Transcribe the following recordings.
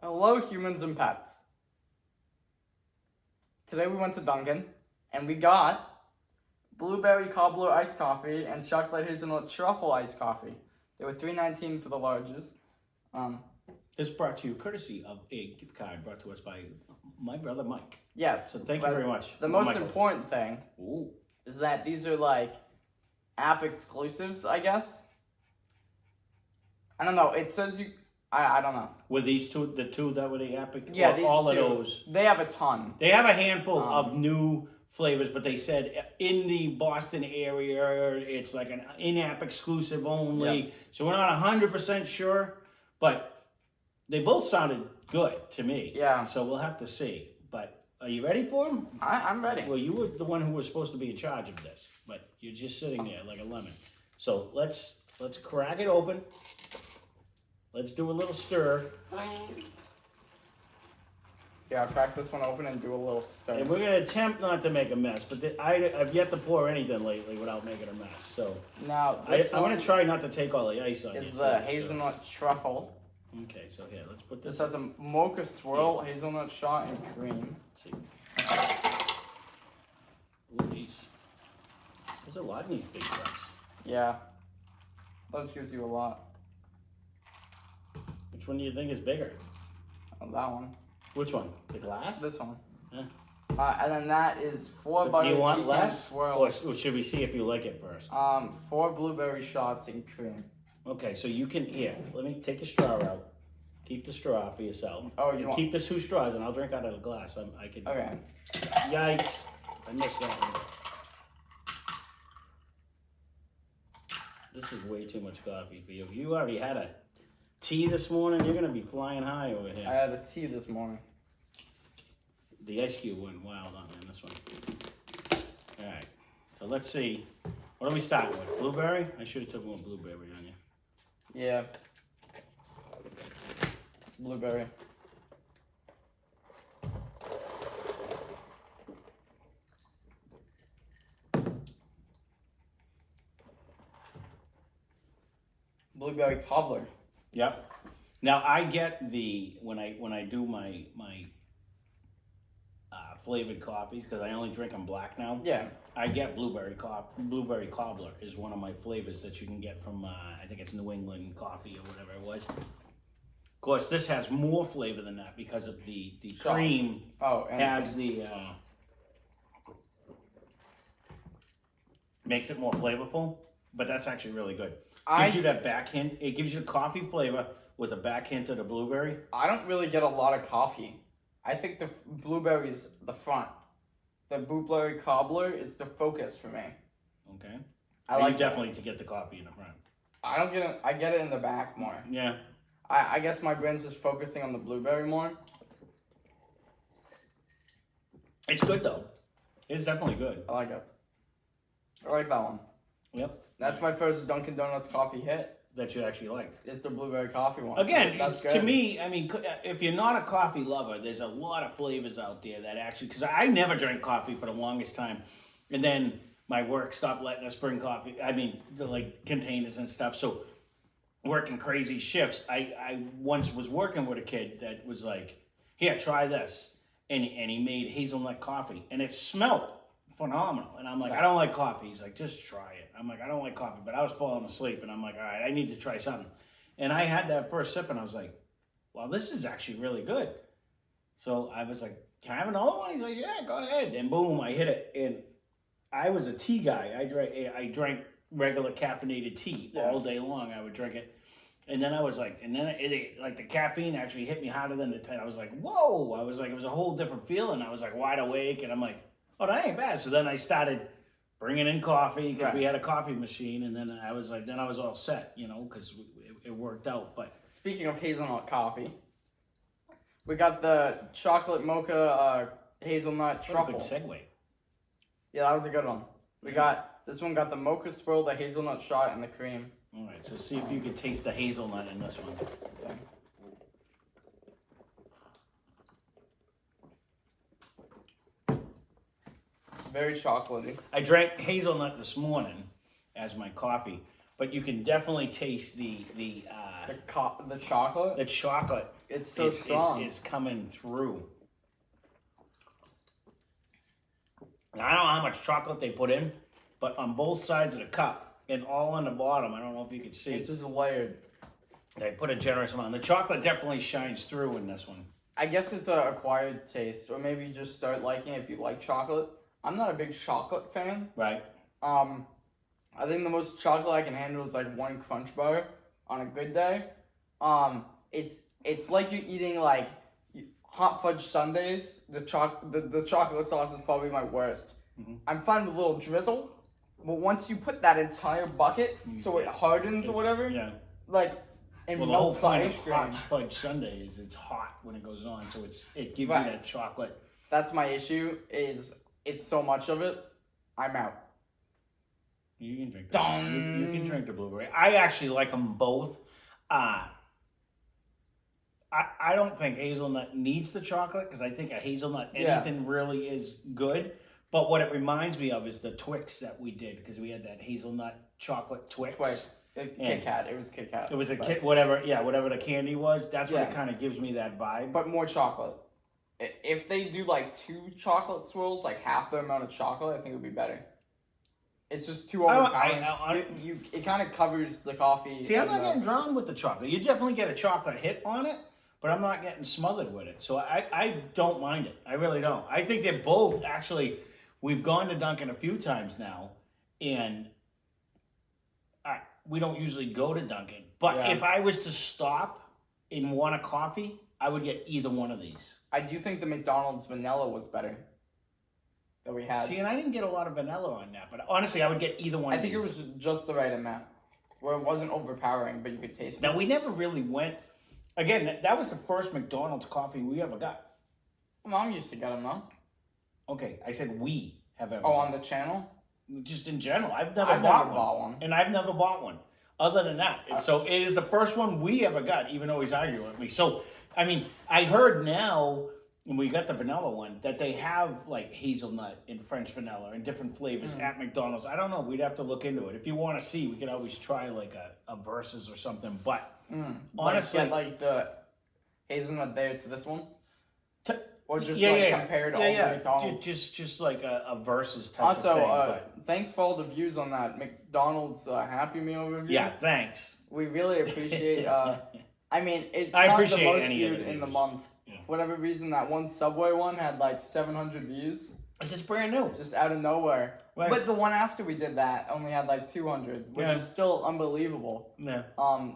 Hello, humans and pets. Today we went to Dunkin, and we got blueberry cobbler iced coffee and chocolate hazelnut truffle iced coffee. They were $3.19 for the largest. This brought to you courtesy of a gift card brought to us by my brother Mike. Yes. So thank you very much. The most important thing is that these are like app exclusives, I guess. I don't know. It says you. I don't know. Were these two the two that were the app? Yeah, these all two. of those. They have a ton. They have a handful of new flavors, but they said in the Boston area, it's like an in-app exclusive only. Yep. So we're not 100% sure, but they both sounded good to me. Yeah. So we'll have to see. But are you ready for them? I'm ready. Well, you were the one who was supposed to be in charge of this, but you're just sitting there like a lemon. So let's crack it open. Let's do a little stir. Yeah, I'll crack this one open and do a little stir. And we're going to attempt not to make a mess, but I've yet to pour anything lately without making a mess. So now I'm going to try not to take all the ice on is you. the hazelnut truffle. Okay, so here, let's put this. This has a mocha swirl, hazelnut shot, and cream. Let's see. Ooh, geez. There's a lot in these big cups. Yeah. That gives you a lot. Which one do you think is bigger? Oh, that one. Which one? The glass? This one. Yeah. And then that is 4 So butter do you want pecan less? swirls. Or should we see if you like it first? 4 blueberry shots and cream. Okay, so you can, here, let me take the straw out. Keep the straw for yourself. Oh, you want... Keep the 2 straws and I'll drink out of the glass. I can. Okay. Yikes. I missed that one. This is way too much coffee for you. You already had a tea this morning. You're going to be flying high over here. I had a tea this morning. The ice cube went wild on me in this one. All right. So let's see. What do we start with? Blueberry? I should have took more blueberry on you. Yeah. Blueberry. Blueberry cobbler. Yep. Now I get the when I do my flavored coffees because I only drink them black now. Yeah. I get blueberry cobbler is one of my flavors that you can get from I think it's New England coffee or whatever it was. Of course, this has more flavor than that because of the cream. Oh, and has the makes it more flavorful. But that's actually really good. Gives you that back hint. It gives you coffee flavor with a back hint of the blueberry. I don't really get a lot of coffee. I think the blueberry's the front. The blueberry cobbler is the focus for me. Okay. I like definitely to get the coffee in the front. I don't get it. I get it in the back more. Yeah. I guess my brain's just focusing on the blueberry more. It's good though. It's definitely good. I like it. I like that one. Yep. That's my first Dunkin' Donuts coffee hit. That you actually liked. It's the blueberry coffee one. Again, so that's good. To me, I mean, if you're not a coffee lover, there's a lot of flavors out there that actually, because I never drank coffee for the longest time. And then my work stopped letting us bring coffee. I mean, like containers and stuff. So working crazy shifts. I once was working with a kid that was like, here, try this. And he made hazelnut coffee. And it smelled phenomenal. And I'm like, I don't like coffee. He's like, just try it. I'm like, I don't like coffee, but I was falling asleep and I'm like, all right, I need to try something. And I had that first sip and I was like, well, this is actually really good. So I was like, can I have another one? He's like, yeah, go ahead. And boom, I hit it. And I was a tea guy. I drank regular caffeinated tea all day long. I would drink it. And then I was like, and then it like the caffeine actually hit me harder than the 10. I was like, whoa. I was like, it was a whole different feeling. I was like wide awake and I'm like, oh, that ain't bad. So then I started bringing in coffee because we had a coffee machine, and then I was like, then I was all set, you know, because it worked out. But speaking of hazelnut coffee, we got the chocolate mocha hazelnut truffle. What a big segue. Yeah, that was a good one. We got this one. Got the mocha swirl, the hazelnut shot, and the cream. All right, so see if you can taste the hazelnut in this one. Okay. Very chocolatey. I drank hazelnut this morning as my coffee, but you can definitely taste the chocolate. The chocolate. The chocolate It's so strong. It's coming through. Now, I don't know how much chocolate they put in, but on both sides of the cup and all on the bottom, I don't know if you can see. It's just layered. They put a generous amount. The chocolate definitely shines through in this one. I guess it's an acquired taste, or maybe you just start liking it if you like chocolate. I'm not a big chocolate fan. Right. I think the most chocolate I can handle is like one Crunch Bar on a good day. It's like you're eating like hot fudge sundaes. The chocolate sauce is probably my worst. Mm-hmm. I'm fine with a little drizzle, but once you put that entire bucket, so it hardens or whatever, Yeah. like and Well, the whole melts the point ice of cream. hot fudge sundae is it's hot when it goes on, so it gives Right. you that chocolate. That's my issue. Is it's so much of it, I'm out. You can drink that. You can drink the blueberry. I actually like them both. I don't think hazelnut needs the chocolate because I think a hazelnut anything really is good. But what it reminds me of is the Twix that we did because we had that hazelnut chocolate Twix. Kit Kat. It was Kit Kat. It was a kit, whatever the candy was. That's what Yeah. it kind of gives me that vibe. But more chocolate. If they do like 2 chocolate swirls, like half the amount of chocolate, I think it would be better. It's just too overpowering. It kind of covers the coffee. See, I'm not getting drawn with the chocolate. You definitely get a chocolate hit on it, but I'm not getting smothered with it. So I don't mind it. I really don't. I think they're both actually. We've gone to Dunkin' a few times now, and we don't usually go to Dunkin'. But if I was to stop and want a coffee, I would get either one of these. I do think the McDonald's vanilla was better that we had. See, and I didn't get a lot of vanilla on that, but honestly, I would get either one. I think it was just the right amount, where it wasn't overpowering, but you could taste it. Now, we never really went. Again, that was the first McDonald's coffee we ever got. Mom used to get them, though. Okay, I said we have ever. Oh, on the channel? Just in general, I've never bought one, and I've never bought one. Other than that, so it is the first one we ever got, even though he's arguing with me. So, I mean, I heard now when we got the vanilla one that they have like hazelnut and French vanilla and different flavors at McDonald's. I don't know. We'd have to look into it. If you want to see, we could always try like a versus or something. But honestly, like the hazelnut there to this one. Or just compared to all the McDonald's. Just like a versus type also, of thing. Thanks for all the views on that McDonald's Happy Meal review. Yeah, thanks. We really appreciate. I mean, it's I not appreciate the most any viewed of the in the views. month. Yeah. For whatever reason, that one Subway one had like 700 views. It's just brand new. Just out of nowhere. Right. But the one after we did that only had like 200, which is still unbelievable. Yeah.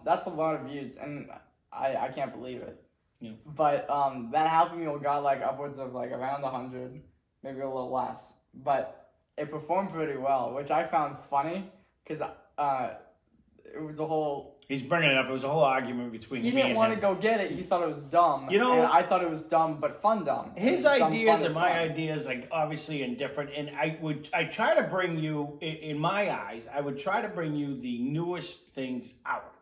That's a lot of views, and I can't believe it. Yeah. But that Happy Meal got like upwards of like around 100, maybe a little less. But it performed pretty well, which I found funny because it was a whole. He's bringing it up. It was a whole argument between He me and didn't want him. to go get it. He thought it was dumb. You know, and I thought it was dumb, but fun dumb. His Dumb ideas fun and my fun. ideas, like obviously and different. And I try to bring you, in my eyes, I would try to bring you the newest things out.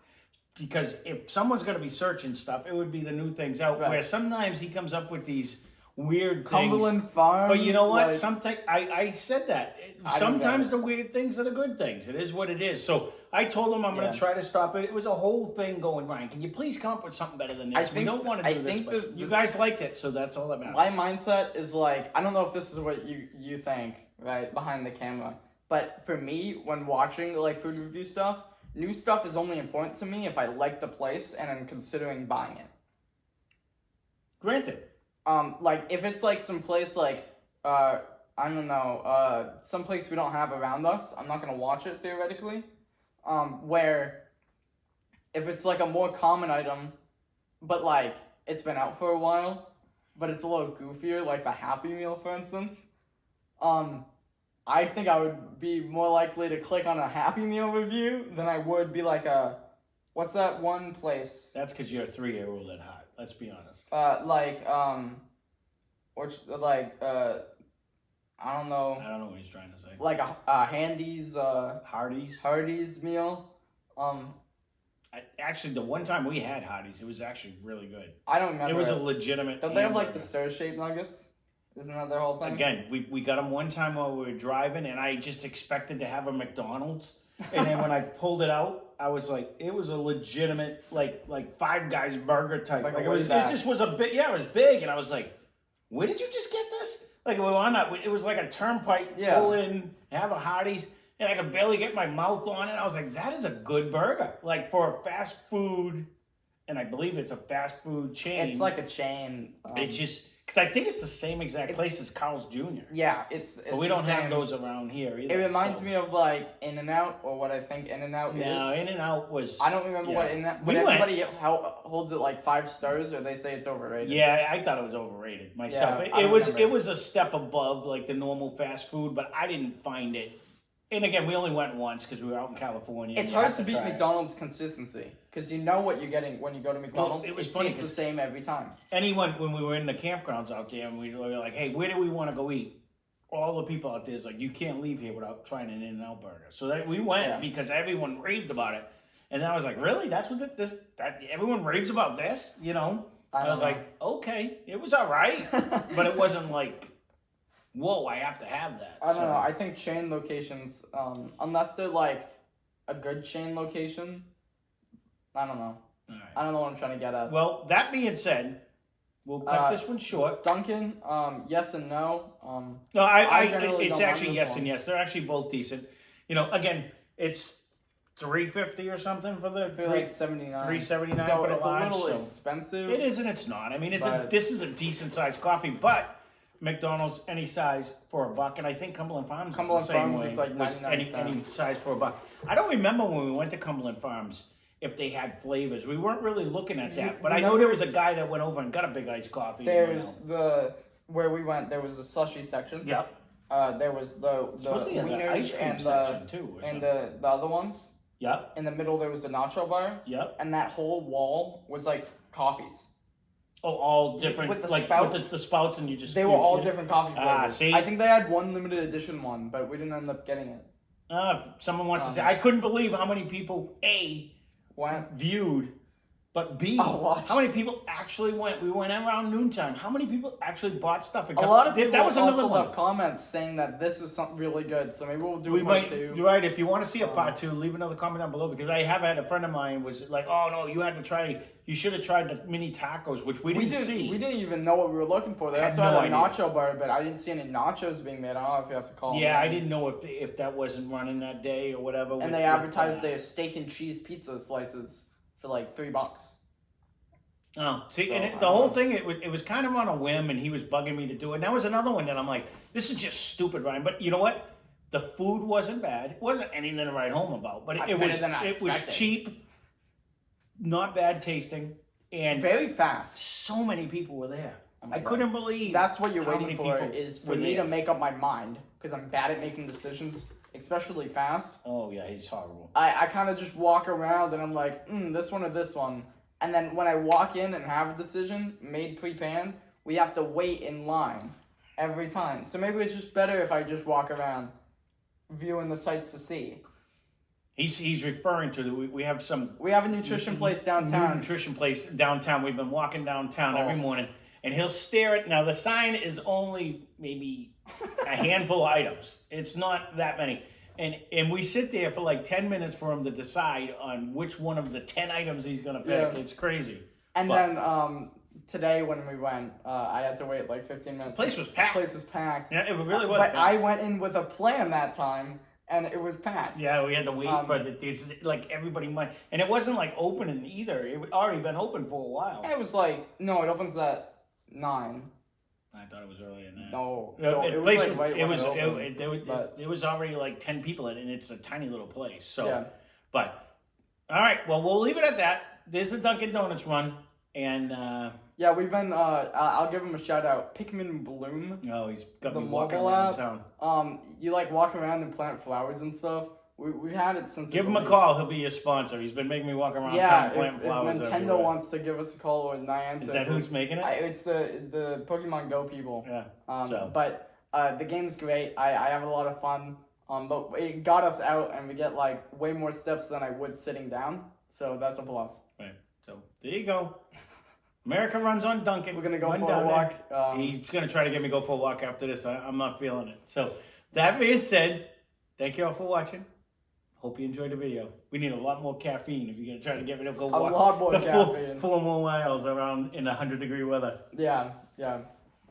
Because if someone's going to be searching stuff, it would be the new things out. Right. Where sometimes he comes up with these weird Cumberland things. Farms. But you know what? Like, Sometimes I said that. I don't Sometimes get the weird things are the good things. It is what it is. So I told him I'm going to try to stop it. It was a whole thing going, Ryan, can you please come up with something better than this? We don't want to do this, but you guys liked it, so that's all that matters. my mindset is like, I don't know if this is what you think, right, behind the camera. But for me, when watching like food review stuff, new stuff is only important to me if I like the place and I'm considering buying it. Granted. Like if it's like some place like I don't know, some place we don't have around us, I'm not gonna watch it theoretically. Where if it's like a more common item, but like it's been out for a while, but it's a little goofier, like the Happy Meal, for instance. I think I would be more likely to click on a Happy Meal review than I would be like what's that one place? That's because you're a 3-year-old at heart. Let's be honest. I don't know. I don't know what he's trying to say. Like a Handy's, Hardee's meal. Actually, the one time we had Hardee's, it was actually really good. I don't remember. It was a legitimate. Don't they have like the stir-shaped nuggets? Isn't that their whole thing? Again, we got them one time while we were driving, and I just expected to have a McDonald's, And then when I pulled it out, I was like, it was a legitimate like Five Guys burger type. Like a It was. Wayback. It just was a bit. Yeah, it was big, and I was like, where did you just get this? Like, well, why not? It was like a turnpike. Yeah. Pull in, have a Hardee's, and I could barely get my mouth on it. I was like, that is a good burger. Like for a fast food, and I believe it's a fast food chain. It's like a chain. It just. Because I think it's the same exact place as Carl's Jr. Yeah, it's But we don't have those around here either. It reminds me of like In-N-Out, or what I think In-N-Out is. No, In-N-Out was... I don't remember what In-N-Out... But everybody holds it like 5 stars, or they say it's overrated. Yeah, I thought it was overrated myself. Yeah, it was a step above like the normal fast food, but I didn't find it. And again, we only went once because we were out in California. It's hard to beat McDonald's consistency, because you know what you're getting when you go to McDonald's. Well, it was it funny tastes the same every time. When we were in the campgrounds out there, and we were like, hey, where do we want to go eat? All the people out there is like, you can't leave here without trying an In-N-Out burger. So we went because everyone raved about it. And then I was like, really? That's what everyone raves about this? You know? I was like, okay, it was all right. But it wasn't like... whoa, I have to have that. I don't know. I think chain locations, unless they're like a good chain location, I don't know. Right. I don't know what I'm trying to get at. Well, that being said, we'll cut this one short. Dunkin, yes and no. No, it's actually yes and yes. They're actually both decent. You know, again, it's $3.50 or something for the They're like $79. $3.79 so for the it's large. a little expensive. It is and it's not. I mean, this is a decent sized coffee, but McDonald's any size for $1, and I think Cumberland Farms is the same way. is like 99 cents. Any size for $1. I don't remember when we went to Cumberland Farms if they had flavors. We weren't really looking at that, but I know there was a guy that went over and got a big iced coffee. There's where we went. There was a slushy section. Yep. There was the wieners and the other ones. Yep. In the middle there was the nacho bar. Yep. And that whole wall was like coffees. Oh, all different, with the like spouts, with the spouts, and they were all different coffee flavors. See? I think they had one limited edition one, but we didn't end up getting it. Someone wants to say, I couldn't believe how many people viewed, but B, how many people actually went? We went around noontime. How many people actually bought stuff? A lot of people also have comments saying that this is something really good, so maybe we'll do a part 2. You're right. If you want to see a part 2, leave another comment down below, because I have had a friend of mine was like, oh no, you should have tried the mini tacos, which we didn't see. We didn't even know what we were looking for. They also had a nacho bar, but I didn't see any nachos being made. I don't know if you have to call them. Yeah, I didn't know if that wasn't running that day or whatever. And they advertised their steak and cheese pizza slices for like $3. Oh, see, and the whole thing, it was kind of on a whim, and he was bugging me to do it. And that was another one that I'm like, this is just stupid, Ryan. But you know what? The food wasn't bad. It wasn't anything to write home about, but it was cheap, not bad tasting, and very fast. So many people were there. I couldn't believe. That's what you're waiting for, is for me to make up my mind, because I'm bad at making decisions, especially fast. Oh yeah, he's horrible. I kind of just walk around and I'm like, this one or this one. And then when I walk in and have a decision made pre-planned, we have to wait in line every time. So maybe it's just better if I just walk around viewing the sights to see. He's referring to we have a nutrition place downtown. We've been walking downtown every morning, and he'll stare at. Now the sign is only maybe a handful of items. It's not that many. And we sit there for like 10 minutes for him to decide on which one of the 10 items he's going to pick. Yeah. It's crazy. And then today when we went, I had to wait like 15 minutes. The place was packed. Yeah, it really was. But I went in with a plan that time, and it was packed. Yeah, we had to wait for like everybody might. And it wasn't like opening either. It had already been open for a while. It was like, no, it opens at 9. I thought it was earlier than that. No, so it was like right when it opened. It was already like 10 people in it, and it's a tiny little place. So, yeah. But, all right, well, we'll leave it at that. There's the Dunkin' Donuts run, and... yeah, we've been, I'll give him a shout out, Pikmin Bloom. Oh, he's got the me walking mobile around app. town. You like walk around and plant flowers and stuff. We've had it since. Give him a call. He'll be your sponsor. He's been making me walk around town planting flowers. If Nintendo wants to give us a call or Niantic. Is that who's making it? It's the Pokemon Go people. Yeah. But the game's great. I have a lot of fun. But it got us out, and we get like way more steps than I would sitting down. So that's a plus. Right. So there you go. America runs on Dunkin'. We're gonna go for a walk. He's gonna try to get me to go for a walk after this. I'm not feeling it. So that being said, thank you all for watching. Hope you enjoyed the video. We need a lot more caffeine if you're gonna try to get me to go A walk lot more the caffeine. 4 more miles around in 100-degree weather. Yeah, yeah.